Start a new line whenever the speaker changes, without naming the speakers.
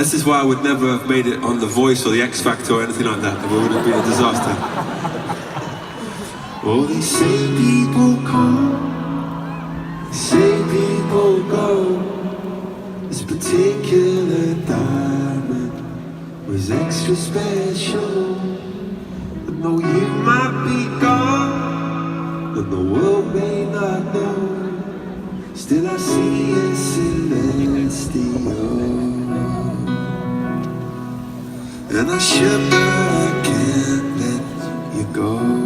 This is why I would never have made it on The Voice or The X Factor or anything like that. It would have been a disaster. Oh, they say people come, they say people go. This particular diamond was extra special. I know you might be gone, and the world may not know. Still I see a celestial, and I shiver, I can't let you go.